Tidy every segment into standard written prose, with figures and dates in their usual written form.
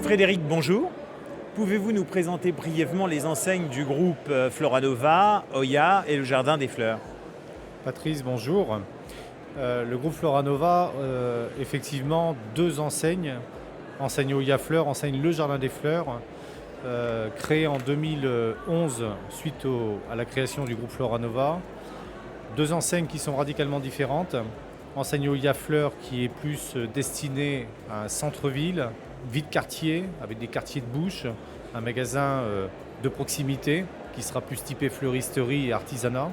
Frédéric, bonjour. Pouvez-vous nous présenter brièvement les enseignes du groupe Floranova, Oya et le Jardin des Fleurs? Patrice, bonjour. Le groupe Floranova, effectivement, deux enseignes. Enseigne Oya Fleurs, enseigne le Jardin des Fleurs, créé en 2011 suite à la création du groupe Floranova. Deux enseignes qui sont radicalement différentes. Enseigne Oya Fleurs qui est plus destinée à un centre-ville, vie de quartier, avec des quartiers de bouche, un magasin de proximité qui sera plus typé fleuristerie et artisanat.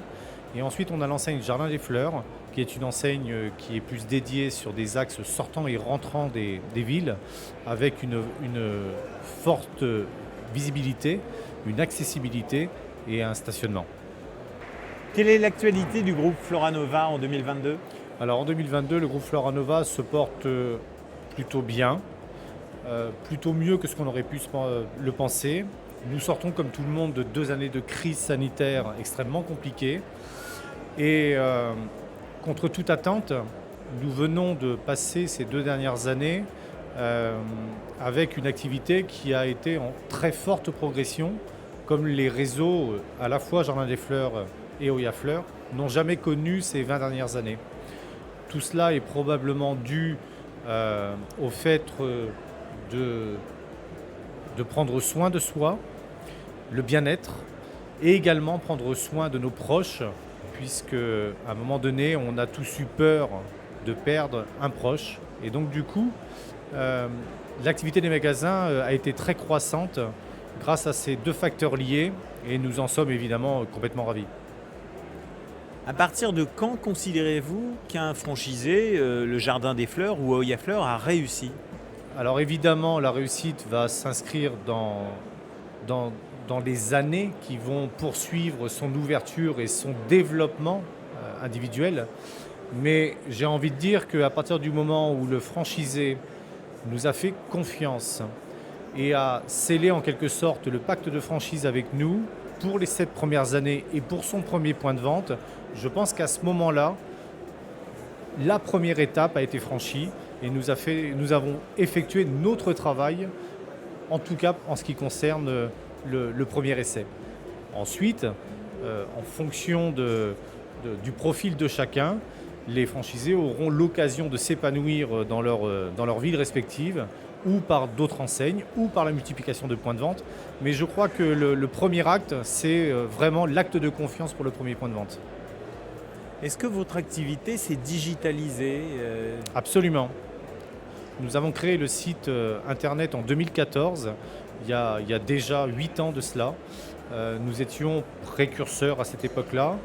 Et ensuite, on a l'enseigne Jardin des Fleurs, qui est une enseigne qui est plus dédiée sur des axes sortants et rentrants des villes, avec une forte visibilité, une accessibilité et un stationnement. Quelle est l'actualité du groupe Floranova en 2022? Alors en 2022, le groupe Floranova se porte plutôt bien, plutôt mieux que ce qu'on aurait pu le penser. Nous sortons comme tout le monde de 2 années de crise sanitaire extrêmement compliquée. Et contre toute attente, nous venons de passer ces 2 dernières années avec une activité qui a été en très forte progression, comme les réseaux à la fois Jardin des Fleurs et Oya Fleurs n'ont jamais connu ces 20 dernières années. Tout cela est probablement dû au fait de prendre soin de soi, le bien-être, et également prendre soin de nos proches, puisque à un moment donné, on a tous eu peur de perdre un proche. Et donc du coup, l'activité des magasins a été très croissante grâce à ces 2 facteurs liés, et nous en sommes évidemment complètement ravis. À partir de quand considérez-vous qu'un franchisé, le Jardin des Fleurs ou Oya Fleurs, a réussi? Alors évidemment, la réussite va s'inscrire dans les années qui vont poursuivre son ouverture et son développement individuel. Mais j'ai envie de dire qu'à partir du moment où le franchisé nous a fait confiance et a scellé en quelque sorte le pacte de franchise avec nous pour les 7 premières années et pour son premier point de vente, je pense qu'à ce moment-là, la première étape a été franchie et nous avons effectué notre travail, en tout cas en ce qui concerne le premier essai. Ensuite, en fonction du profil de chacun, les franchisés auront l'occasion de s'épanouir dans leur ville respective, ou par d'autres enseignes, ou par la multiplication de points de vente. Mais je crois que le premier acte, c'est vraiment l'acte de confiance pour le premier point de vente. Est-ce que votre activité s'est digitalisée? Absolument. Nous avons créé le site internet en 2014, il y a déjà 8 ans de cela. Nous étions précurseurs à cette époque-là.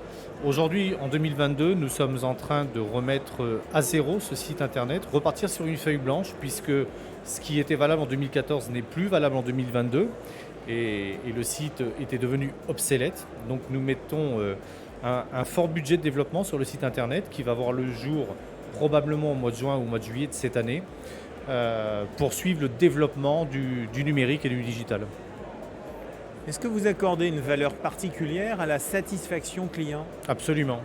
Aujourd'hui, en 2022, nous sommes en train de remettre à zéro ce site internet, repartir sur une feuille blanche, puisque ce qui était valable en 2014 n'est plus valable en 2022 et le site était devenu obsolète. Donc nous mettons un fort budget de développement sur le site internet qui va voir le jour probablement au mois de juin ou au mois de juillet de cette année pour suivre le développement du numérique et du digital. Est-ce que vous accordez une valeur particulière à la satisfaction client? Absolument.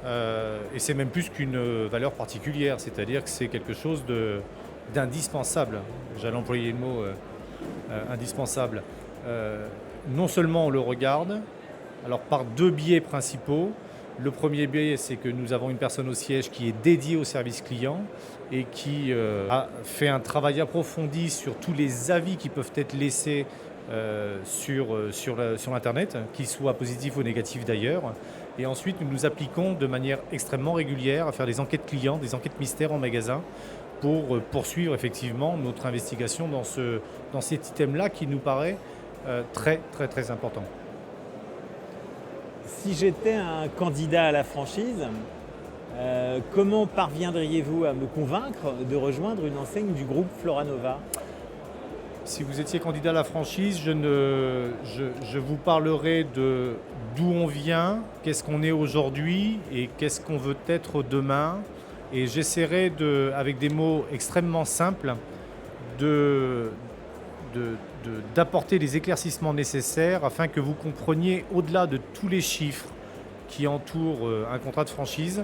Et c'est même plus qu'une valeur particulière, c'est-à-dire que c'est quelque chose d'indispensable. J'allais employer le mot indispensable. Non seulement on le regarde, alors par 2 biais principaux. Le premier biais, c'est que nous avons une personne au siège qui est dédiée au service client et qui a fait un travail approfondi sur tous les avis qui peuvent être laissés sur Internet, qu'ils soient positifs ou négatifs d'ailleurs. Et ensuite, nous nous appliquons de manière extrêmement régulière à faire des enquêtes clients, des enquêtes mystères en magasin pour poursuivre effectivement notre investigation dans cet item-là qui nous paraît très, très, très important. Si j'étais un candidat à la franchise, comment parviendriez-vous à me convaincre de rejoindre une enseigne du groupe Floranova? Si vous étiez candidat à la franchise, je vous parlerai de d'où on vient, qu'est-ce qu'on est aujourd'hui et qu'est-ce qu'on veut être demain. Et j'essaierai, avec des mots extrêmement simples, d'apporter les éclaircissements nécessaires afin que vous compreniez, au-delà de tous les chiffres qui entourent un contrat de franchise,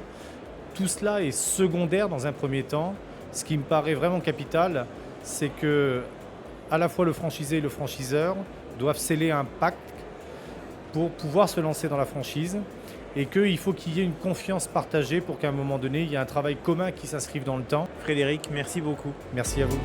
tout cela est secondaire dans un premier temps. Ce qui me paraît vraiment capital, c'est que à la fois le franchisé et le franchiseur doivent sceller un pacte pour pouvoir se lancer dans la franchise et qu'il faut qu'il y ait une confiance partagée pour qu'à un moment donné, il y ait un travail commun qui s'inscrive dans le temps. Frédéric, merci beaucoup. Merci à vous.